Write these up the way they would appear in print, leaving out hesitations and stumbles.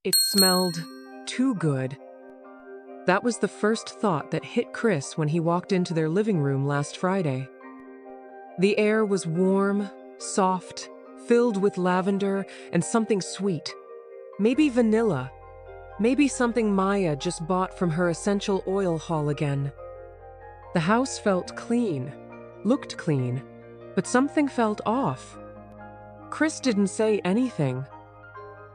It smelled too good. That was the first thought that hit Chris when he walked into their living room last Friday. The air was warm, soft, filled with lavender and something sweet. Maybe vanilla. Maybe something Maya just bought from her essential oil haul again. The house felt clean, looked clean, but something felt off. Chris didn't say anything.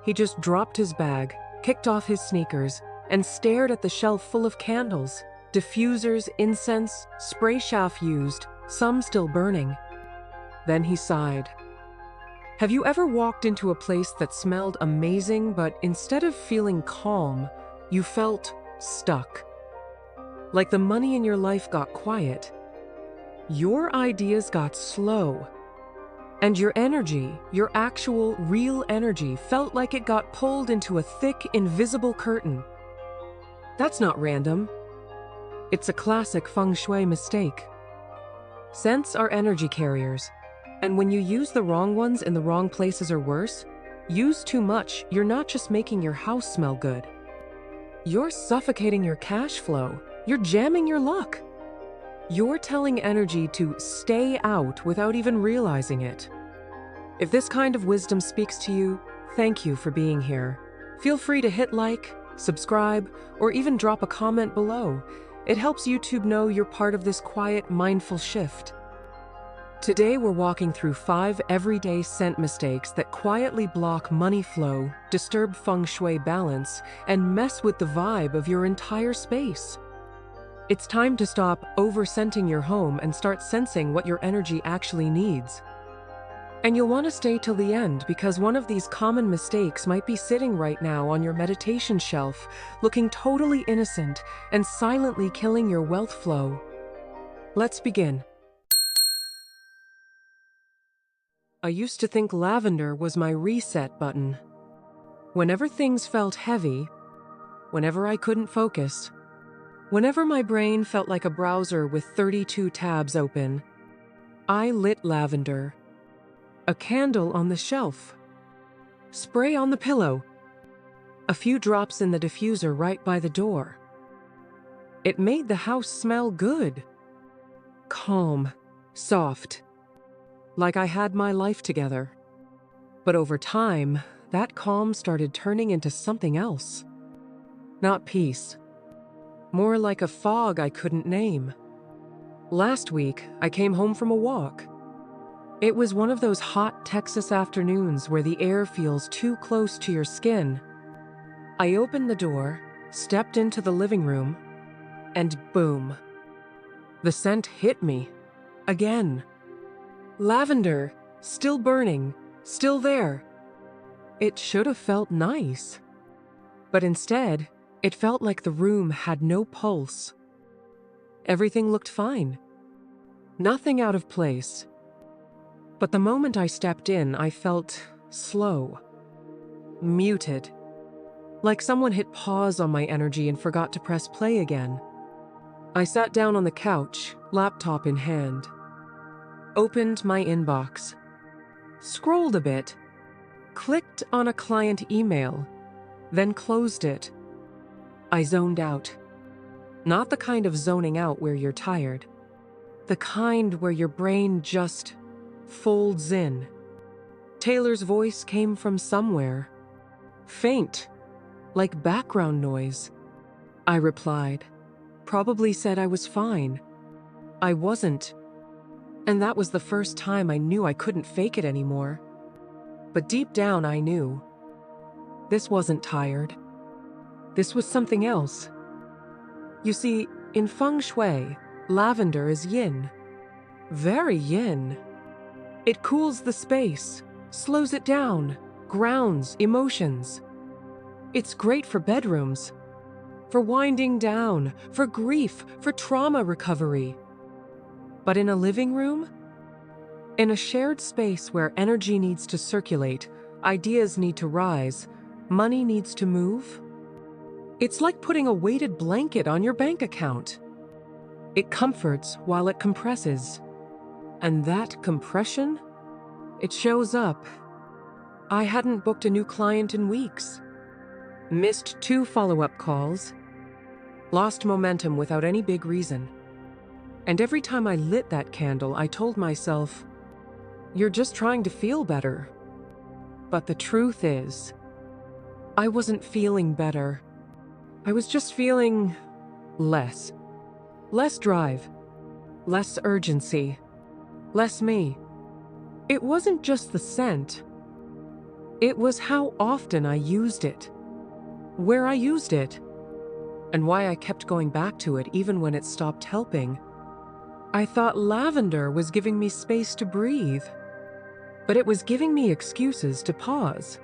He just dropped his bag, kicked off his sneakers, and stared at the shelf full of candles, diffusers, incense, spray chaff used, some still burning. Then he sighed. Have you ever walked into a place that smelled amazing, but instead of feeling calm, you felt stuck? Like the money in your life got quiet. Your ideas got slow. And your energy, your actual, real energy, felt like it got pulled into a thick, invisible curtain. That's not random. It's a classic Feng Shui mistake. Scents are energy carriers, and when you use the wrong ones in the wrong places or worse, use too much, you're not just making your house smell good. You're suffocating your cash flow. You're jamming your luck. You're telling energy to stay out without even realizing it. If this kind of wisdom speaks to you, thank you for being here. Feel free to hit like, subscribe, or even drop a comment below. It helps YouTube know you're part of this quiet, mindful shift. Today we're walking through 5 everyday scent mistakes that quietly block money flow, disturb Feng Shui balance, and mess with the vibe of your entire space. It's time to stop over-scenting your home and start sensing what your energy actually needs. And you'll want to stay till the end because one of these common mistakes might be sitting right now on your meditation shelf, looking totally innocent and silently killing your wealth flow. Let's begin. I used to think lavender was my reset button. Whenever things felt heavy, whenever I couldn't focus, whenever my brain felt like a browser with 32 tabs open, I lit lavender. A candle on the shelf. Spray on the pillow. A few drops in the diffuser right by the door. It made the house smell good. Calm, soft. Like I had my life together. But over time, that calm started turning into something else. Not peace. More like a fog I couldn't name. Last week, I came home from a walk. It was one of those hot Texas afternoons where the air feels too close to your skin. I opened the door, stepped into the living room, and boom. The scent hit me. Again. Lavender, still burning, still there. It should have felt nice. But instead, it felt like the room had no pulse. Everything looked fine. Nothing out of place. But the moment I stepped in, I felt slow. Muted. Like someone hit pause on my energy and forgot to press play again. I sat down on the couch, laptop in hand. Opened my inbox. Scrolled a bit. Clicked on a client email. Then closed it. I zoned out. Not the kind of zoning out where you're tired. The kind where your brain just folds in. Taylor's voice came from somewhere. Faint, like background noise. I replied. Probably said I was fine. I wasn't. And that was the first time I knew I couldn't fake it anymore. But deep down I knew. This wasn't tired. This was something else. You see, in Feng Shui, lavender is yin. Very yin. It cools the space, slows it down, grounds emotions. It's great for bedrooms, for winding down, for grief, for trauma recovery. But in a living room? In a shared space where energy needs to circulate, ideas need to rise, money needs to move? It's like putting a weighted blanket on your bank account. It comforts while it compresses. And that compression? It shows up. I hadn't booked a new client in weeks. Missed 2 follow-up calls. Lost momentum without any big reason. And every time I lit that candle, I told myself, "You're just trying to feel better." But the truth is, I wasn't feeling better. I was just feeling less. Less drive. Less urgency. Less me. It wasn't just the scent. It was how often I used it. Where I used it. And why I kept going back to it even when it stopped helping. I thought lavender was giving me space to breathe. But it was giving me excuses to pause.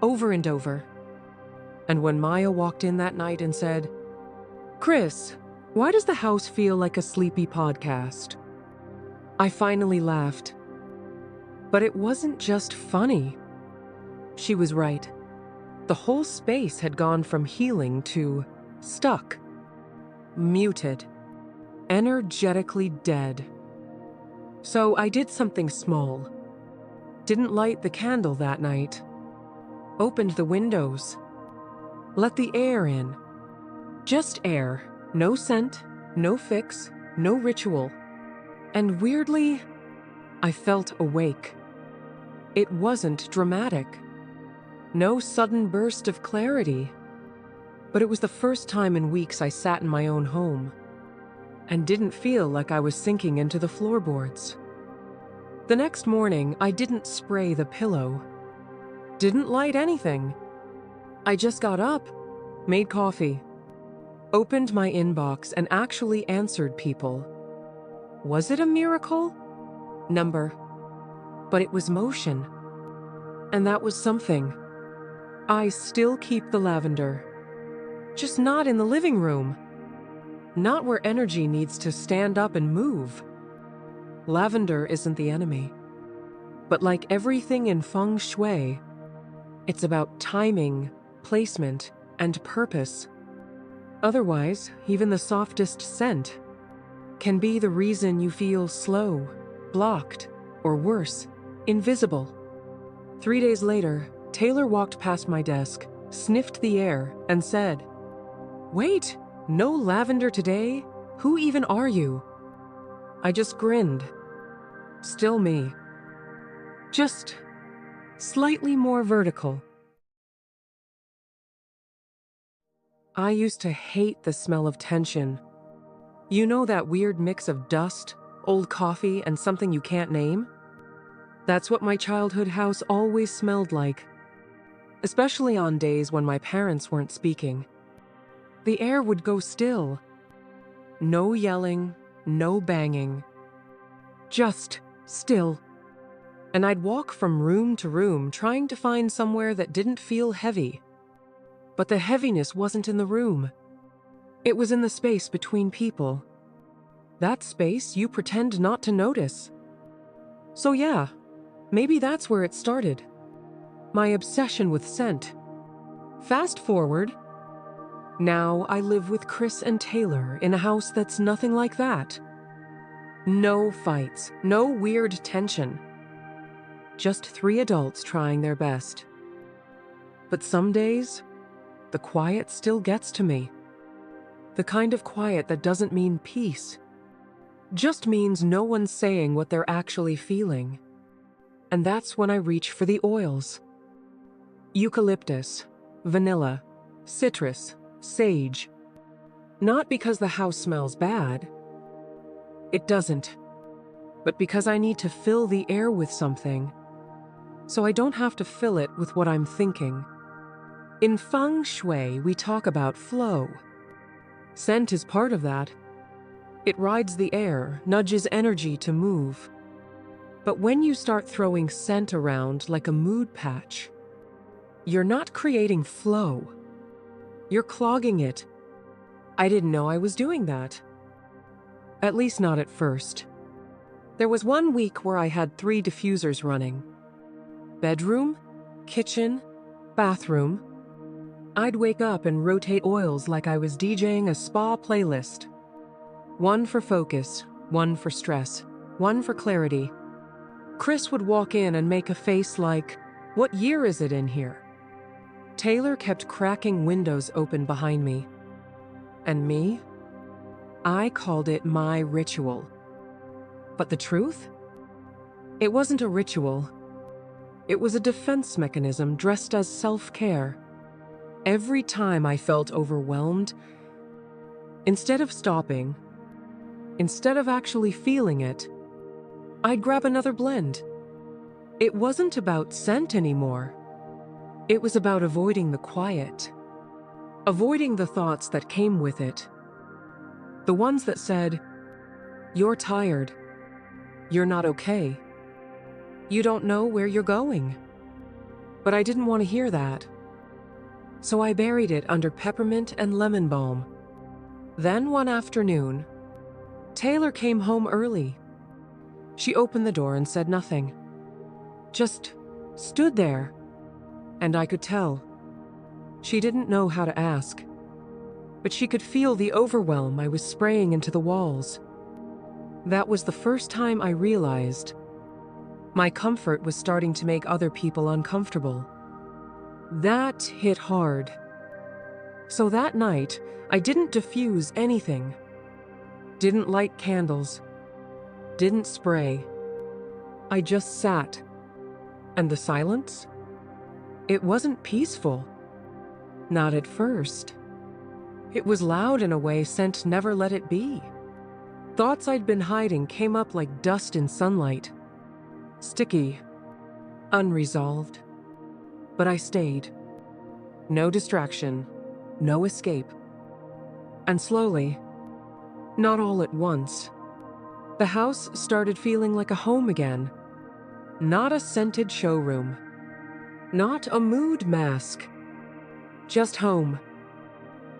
Over and over. And when Maya walked in that night and said, "Chris, why does the house feel like a sleepy podcast?" I finally laughed. But it wasn't just funny. She was right. The whole space had gone from healing to stuck, muted, energetically dead. So I did something small. Didn't light the candle that night. Opened the windows. Let the air in. Just air. No scent, no fix, no ritual. And weirdly, I felt awake. It wasn't dramatic. No sudden burst of clarity. But it was the first time in weeks I sat in my own home and didn't feel like I was sinking into the floorboards. The next morning, I didn't spray the pillow. Didn't light anything. I just got up, made coffee, opened my inbox, and actually answered people. Was it a miracle? Number. But it was motion. And that was something. I still keep the lavender. Just not in the living room. Not where energy needs to stand up and move. Lavender isn't the enemy. But like everything in Feng Shui, it's about timing, placement, and purpose. Otherwise, even the softest scent can be the reason you feel slow, blocked, or worse, invisible. 3 days later, Taylor walked past my desk, sniffed the air, and said, "Wait, no lavender today? Who even are you?" I just grinned. Still me. Just slightly more vertical. I used to hate the smell of tension. You know that weird mix of dust, old coffee, and something you can't name? That's what my childhood house always smelled like. Especially on days when my parents weren't speaking. The air would go still. No yelling, no banging. Just still. And I'd walk from room to room trying to find somewhere that didn't feel heavy. But the heaviness wasn't in the room. It was in the space between people. That space you pretend not to notice. So yeah, maybe that's where it started. My obsession with scent. Fast forward. Now I live with Chris and Taylor in a house that's nothing like that. No fights, no weird tension. Just 3 adults trying their best. But some days, the quiet still gets to me. The kind of quiet that doesn't mean peace. Just means no one's saying what they're actually feeling. And that's when I reach for the oils. Eucalyptus, vanilla, citrus, sage. Not because the house smells bad. It doesn't. But because I need to fill the air with something. So I don't have to fill it with what I'm thinking. In Feng Shui, we talk about flow. Scent is part of that. It rides the air, nudges energy to move. But when you start throwing scent around like a mood patch, you're not creating flow. You're clogging it. I didn't know I was doing that. At least not at first. There was one week where I had 3 diffusers running. Bedroom, kitchen, bathroom. I'd wake up and rotate oils like I was DJing a spa playlist. One for focus, one for stress, one for clarity. Chris would walk in and make a face like, "What year is it in here?" Taylor kept cracking windows open behind me. And me? I called it my ritual. But the truth? It wasn't a ritual. It was a defense mechanism dressed as self-care. Every time I felt overwhelmed, instead of stopping, instead of actually feeling it, I'd grab another blend. It wasn't about scent anymore. It was about avoiding the quiet, avoiding the thoughts that came with it. The ones that said, "You're tired. You're not okay. You don't know where you're going." But I didn't want to hear that. So I buried it under peppermint and lemon balm. Then one afternoon, Taylor came home early. She opened the door and said nothing. Just stood there. And I could tell. She didn't know how to ask. But she could feel the overwhelm I was spraying into the walls. That was the first time I realized my comfort was starting to make other people uncomfortable. That hit hard. So that night, I didn't diffuse anything. Didn't light candles. Didn't spray. I just sat. And the silence? It wasn't peaceful. Not at first. It was loud in a way scent never let it be. Thoughts I'd been hiding came up like dust in sunlight. Sticky. Unresolved. But I stayed. No distraction. No escape. And slowly, not all at once, the house started feeling like a home again. Not a scented showroom. Not a mood mask. Just home.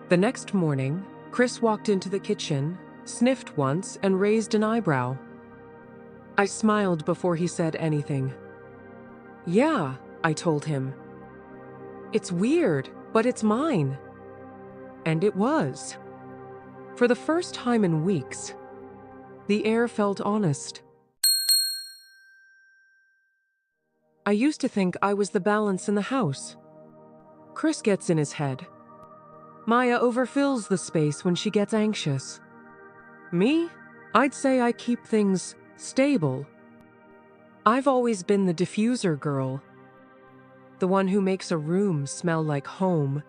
The next morning, Chris walked into the kitchen, sniffed once, and raised an eyebrow. I smiled before he said anything. "Yeah," I told him. "It's weird, but it's mine." And it was. For the first time in weeks, the air felt honest. I used to think I was the balance in the house. Chris gets in his head. Maya overfills the space when she gets anxious. Me? I'd say I keep things stable. I've always been the diffuser girl. The one who makes a room smell like home,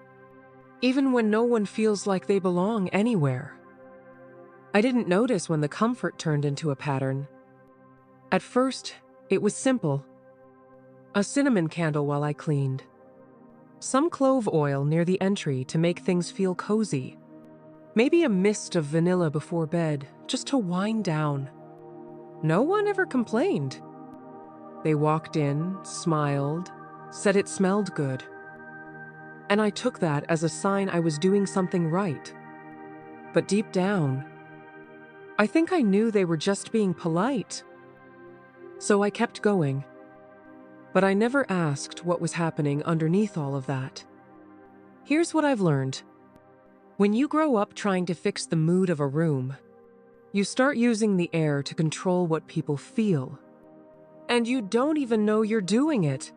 even when no one feels like they belong anywhere. I didn't notice when the comfort turned into a pattern. At first, it was simple. A cinnamon candle while I cleaned. Some clove oil near the entry to make things feel cozy. Maybe a mist of vanilla before bed, just to wind down. No one ever complained. They walked in, smiled, said it smelled good. And I took that as a sign I was doing something right. But deep down, I think I knew they were just being polite. So I kept going. But I never asked what was happening underneath all of that. Here's what I've learned. When you grow up trying to fix the mood of a room, you start using the air to control what people feel. And you don't even know you're doing it.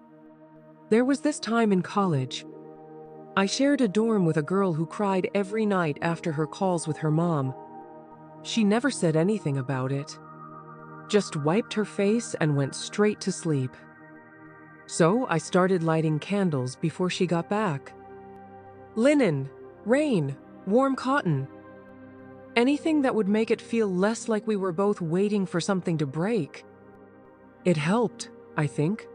There was this time in college. I shared a dorm with a girl who cried every night after her calls with her mom. She never said anything about it. Just wiped her face and went straight to sleep. So I started lighting candles before she got back. Linen, rain, warm cotton. Anything that would make it feel less like we were both waiting for something to break. It helped, I think.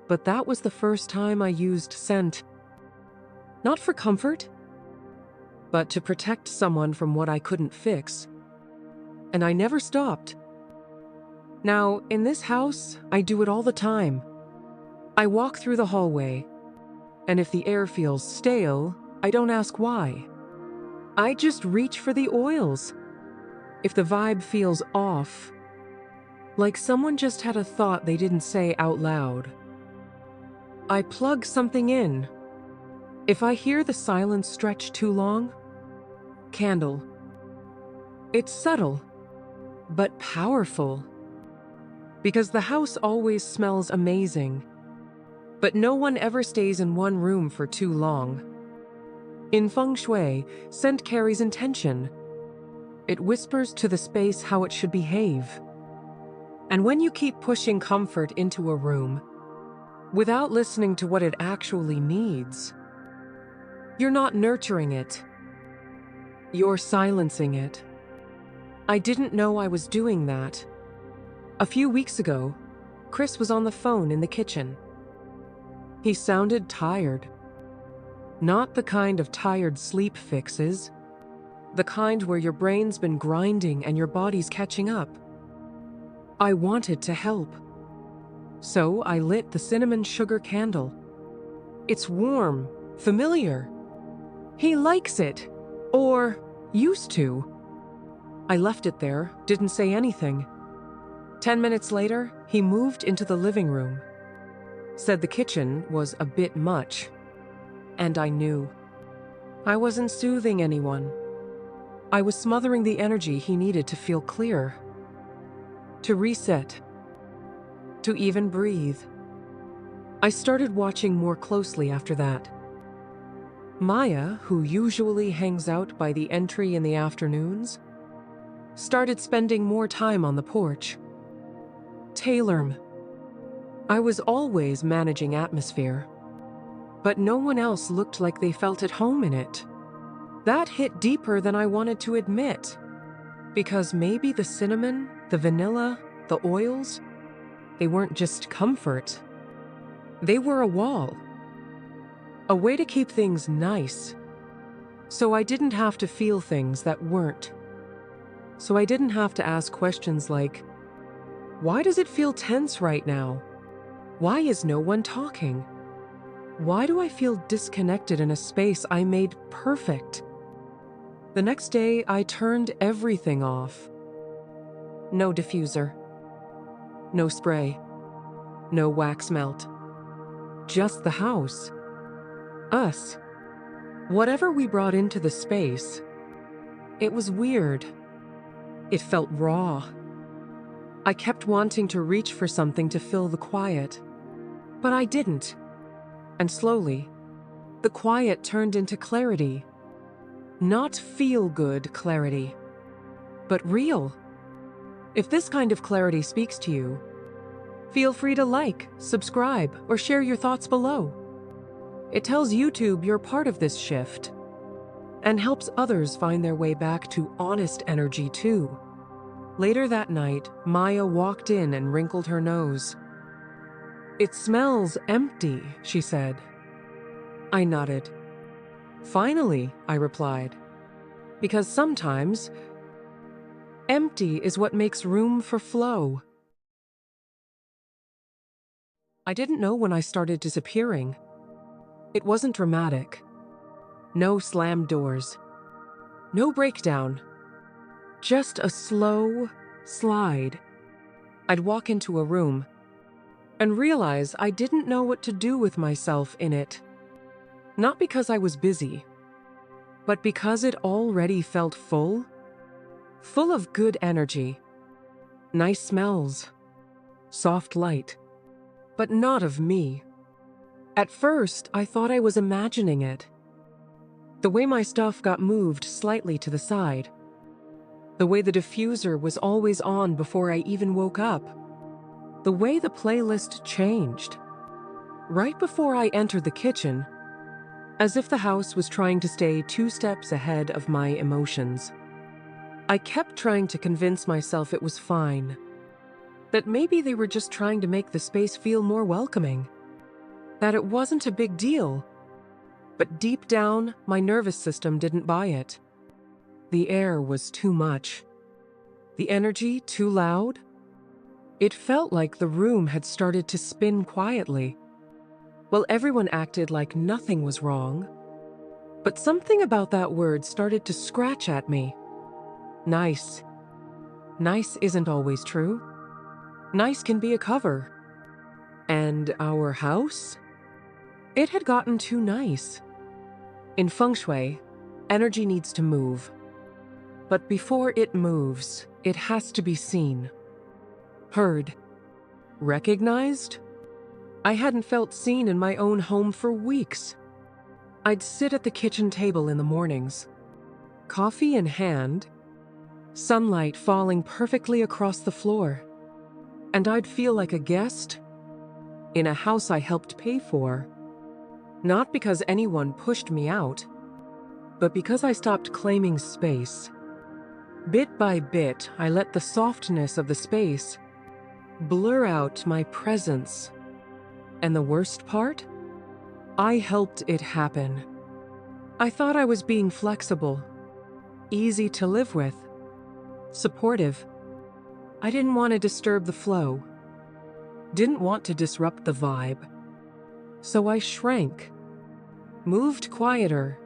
But that was the first time I used scent. Not for comfort, but to protect someone from what I couldn't fix. And I never stopped. Now, in this house, I do it all the time. I walk through the hallway, and if the air feels stale, I don't ask why. I just reach for the oils. If the vibe feels off, like someone just had a thought they didn't say out loud, I plug something in. If I hear the silence stretch too long, candle. It's subtle, but powerful. Because the house always smells amazing. But no one ever stays in one room for too long. In Feng Shui, scent carries intention. It whispers to the space how it should behave. And when you keep pushing comfort into a room, without listening to what it actually needs, you're not nurturing it. You're silencing it. I didn't know I was doing that. A few weeks ago, Chris was on the phone in the kitchen. He sounded tired. Not the kind of tired sleep fixes. The kind where your brain's been grinding and your body's catching up. I wanted to help. So I lit the cinnamon sugar candle. It's warm, familiar. He likes it. Or used to. I left it there, didn't say anything. 10 minutes later, he moved into the living room. Said the kitchen was a bit much. And I knew. I wasn't soothing anyone. I was smothering the energy he needed to feel clear. To reset. To even breathe. I started watching more closely after that. Maya, who usually hangs out by the entry in the afternoons, started spending more time on the porch. Taylor. I was always managing atmosphere, but no one else looked like they felt at home in it. That hit deeper than I wanted to admit, because maybe the cinnamon, the vanilla, the oils, they weren't just comfort. They were a wall. A way to keep things nice. So I didn't have to feel things that weren't. So I didn't have to ask questions like, why does it feel tense right now? Why is no one talking? Why do I feel disconnected in a space I made perfect? The next day, I turned everything off. No diffuser. No spray. No wax melt. Just the house. Us. Whatever we brought into the space, it was weird. It felt raw. I kept wanting to reach for something to fill the quiet, but I didn't. And slowly, the quiet turned into clarity. Not feel-good clarity, but real. If this kind of clarity speaks to you, feel free to like, subscribe, or share your thoughts below. It tells YouTube you're part of this shift and helps others find their way back to honest energy too. Later that night, Maya walked in and wrinkled her nose. "It smells empty," she said. I nodded. "Finally," I replied, because sometimes empty is what makes room for flow. I didn't know when I started disappearing. It wasn't dramatic. No slammed doors. No breakdown. Just a slow slide. I'd walk into a room and realize I didn't know what to do with myself in it. Not because I was busy, but because it already felt full. Full of good energy. Nice smells. Soft light. But not of me. At first, I thought I was imagining it. The way my stuff got moved slightly to the side. The way the diffuser was always on before I even woke up. The way the playlist changed. Right before I entered the kitchen, as if the house was trying to stay 2 steps ahead of my emotions. I kept trying to convince myself it was fine. That maybe they were just trying to make the space feel more welcoming. That it wasn't a big deal. But deep down, my nervous system didn't buy it. The air was too much. The energy too loud. It felt like the room had started to spin quietly. Well, everyone acted like nothing was wrong. But something about that word started to scratch at me. Nice. Nice isn't always true. Nice can be a cover. And our house? It had gotten too nice. In Feng Shui, energy needs to move. But before it moves, it has to be seen. Heard. Recognized. I hadn't felt seen in my own home for weeks. I'd sit at the kitchen table in the mornings, coffee in hand, sunlight falling perfectly across the floor, and I'd feel like a guest in a house I helped pay for, not because anyone pushed me out, but because I stopped claiming space. Bit by bit, I let the softness of the space blur out my presence. And the worst part? I helped it happen. I thought I was being flexible, easy to live with, supportive. I didn't want to disturb the flow, didn't want to disrupt the vibe. So I shrank, moved quieter,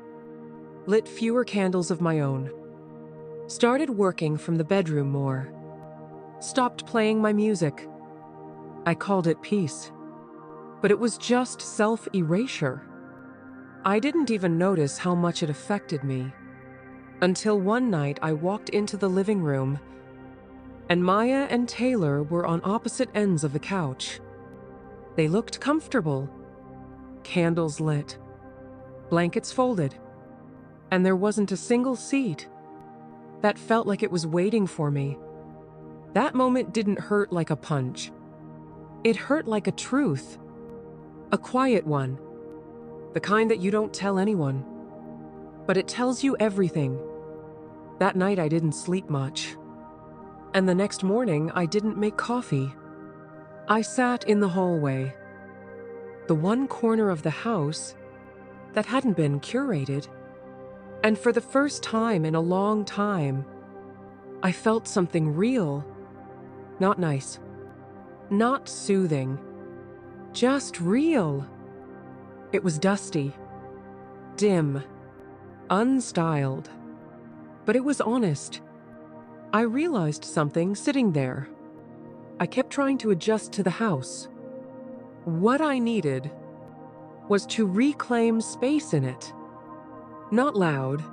lit fewer candles of my own, started working from the bedroom more, stopped playing my music. I called it peace, but it was just self-erasure. I didn't even notice how much it affected me until one night I walked into the living room and Maya and Taylor were on opposite ends of the couch. They looked comfortable, candles lit, blankets folded, and there wasn't a single seat that felt like it was waiting for me. That moment didn't hurt like a punch. It hurt like a truth, a quiet one, the kind that you don't tell anyone, but it tells you everything. That night I didn't sleep much, and the next morning I didn't make coffee. I sat in the hallway, the one corner of the house that hadn't been curated, and for the first time in a long time, I felt something real, not nice, not soothing, just real. It was dusty, dim, unstyled, but it was honest. I realized something sitting there. I kept trying to adjust to the house. What I needed was to reclaim space in it. Not loud,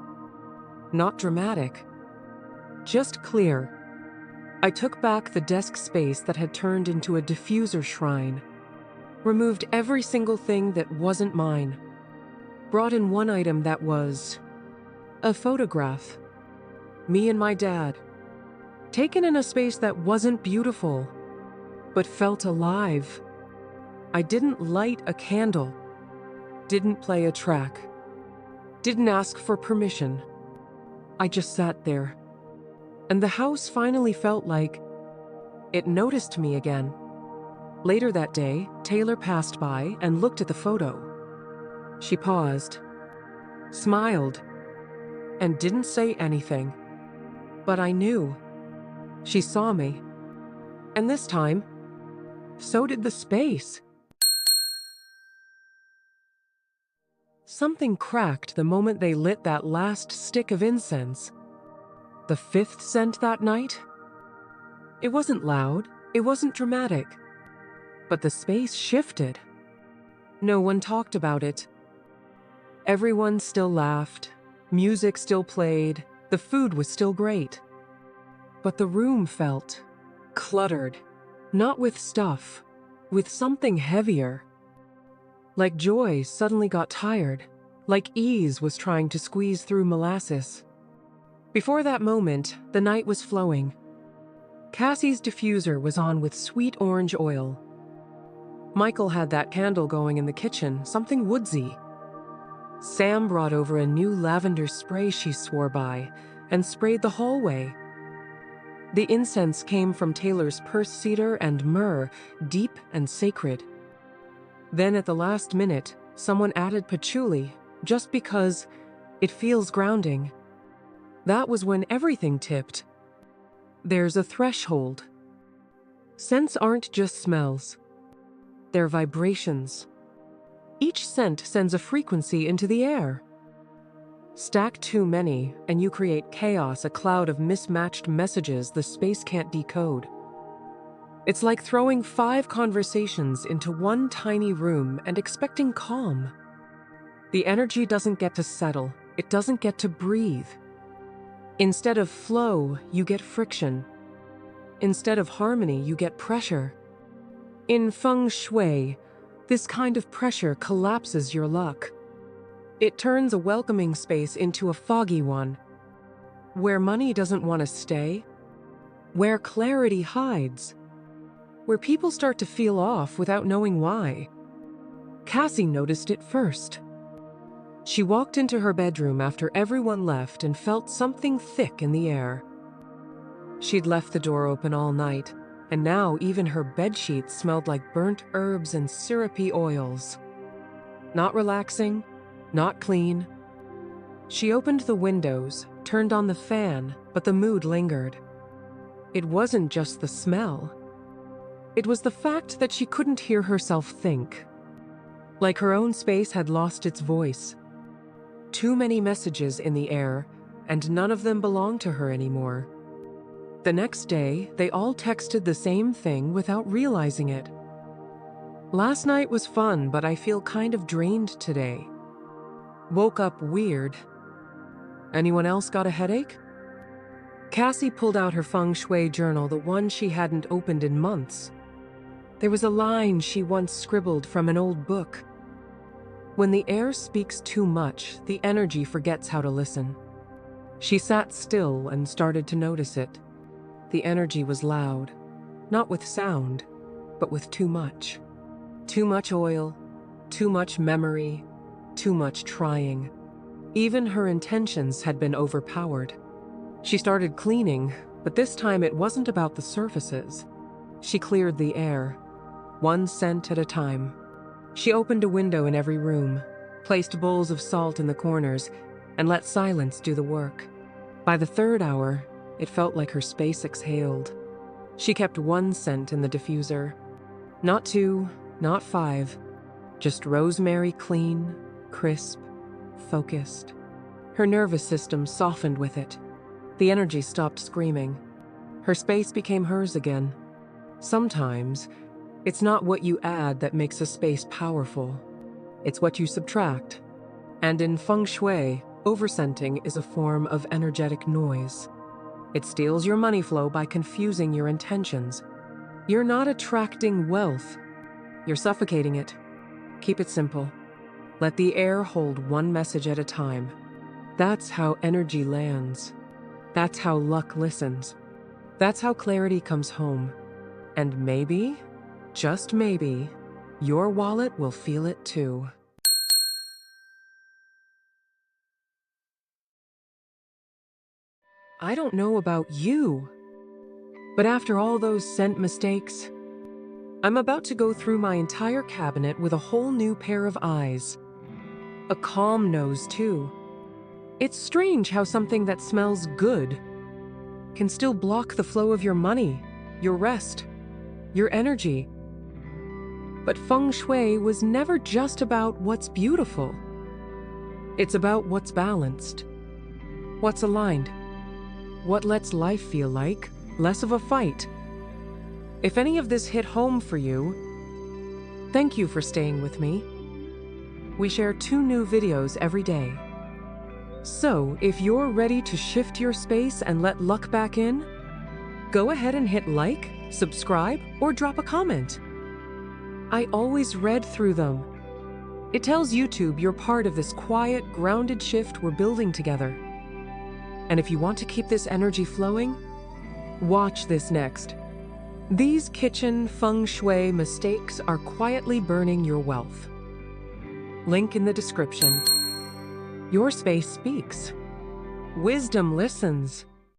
not dramatic, just clear. I took back the desk space that had turned into a diffuser shrine, removed every single thing that wasn't mine, brought in one item that was a photograph. Me and my dad, taken in a space that wasn't beautiful, but felt alive. I didn't light a candle, didn't play a track, didn't ask for permission. I just sat there, and the house finally felt like it noticed me again. Later that day, Taylor passed by and looked at the photo. She paused, smiled, and didn't say anything. But I knew. She saw me. And this time, so did the space. Something cracked the moment they lit that last stick of incense. The fifth scent that night? It wasn't loud, it wasn't dramatic. But the space shifted. No one talked about it. Everyone still laughed, music still played, the food was still great. But the room felt cluttered, not with stuff, with something heavier. Like joy suddenly got tired, like ease was trying to squeeze through molasses. Before that moment, the night was flowing. Cassie's diffuser was on with sweet orange oil. Michael had that candle going in the kitchen, something woodsy. Sam brought over a new lavender spray she swore by and sprayed the hallway. The incense came from Taylor's purse cedar and myrrh, deep and sacred. Then at the last minute, someone added patchouli, just because it feels grounding. That was when everything tipped. There's a threshold. Scents aren't just smells. They're vibrations. Each scent sends a frequency into the air. Stack too many, and you create chaos, a cloud of mismatched messages the space can't decode. It's like throwing 5 conversations into one tiny room and expecting calm. The energy doesn't get to settle, it doesn't get to breathe. Instead of flow, you get friction. Instead of harmony, you get pressure. In Feng Shui, This kind of pressure collapses your luck. It turns a welcoming space into a foggy one, where money doesn't want to stay, where clarity hides, where people start to feel off without knowing why. Cassie noticed it first. She walked into her bedroom after everyone left and felt something thick in the air. She'd left the door open all night, and now even her bedsheets smelled like burnt herbs and syrupy oils. Not relaxing, not clean. She opened the windows, turned on the fan, but the mood lingered. It wasn't just the smell. It was the fact that she couldn't hear herself think. Like her own space had lost its voice. Too many messages in the air, and none of them belonged to her anymore. The next day, they all texted the same thing without realizing it. Last night was fun, but I feel kind of drained today. Woke up weird. Anyone else got a headache? Cassie pulled out her Feng Shui journal, the one she hadn't opened in months. There was a line she once scribbled from an old book. When the air speaks too much, the energy forgets how to listen. She sat still and started to notice it. The energy was loud, not with sound, but with too much. Too much oil, too much memory, too much trying. Even her intentions had been overpowered. She started cleaning, but this time it wasn't about the surfaces. She cleared the air, one scent at a time. She opened a window in every room, placed bowls of salt in the corners, and let silence do the work. By the third hour, it felt like her space exhaled. She kept one scent in the diffuser. Not 2, not 5, just rosemary, clean, crisp, focused. Her nervous system softened with it. The energy stopped screaming. Her space became hers again. Sometimes, it's not what you add that makes a space powerful. It's what you subtract. And in Feng Shui, overscenting is a form of energetic noise. It steals your money flow by confusing your intentions. You're not attracting wealth. You're suffocating it. Keep it simple. Let the air hold one message at a time. That's how energy lands. That's how luck listens. That's how clarity comes home. And maybe, just maybe, your wallet will feel it too. I don't know about you, but after all those scent mistakes, I'm about to go through my entire cabinet with a whole new pair of eyes. A calm nose, too. It's strange how something that smells good can still block the flow of your money, your rest, your energy. But Feng Shui was never just about what's beautiful. It's about what's balanced, what's aligned, what lets life feel like less of a fight. If any of this hit home for you, thank you for staying with me. We share 2 new videos every day. So, if you're ready to shift your space and let luck back in, go ahead and hit like, subscribe, or drop a comment. I always read through them. It tells YouTube you're part of this quiet, grounded shift we're building together. And if you want to keep this energy flowing, watch this next. These kitchen Feng Shui mistakes are quietly burning your wealth. Link in the description. Your space speaks. Wisdom listens.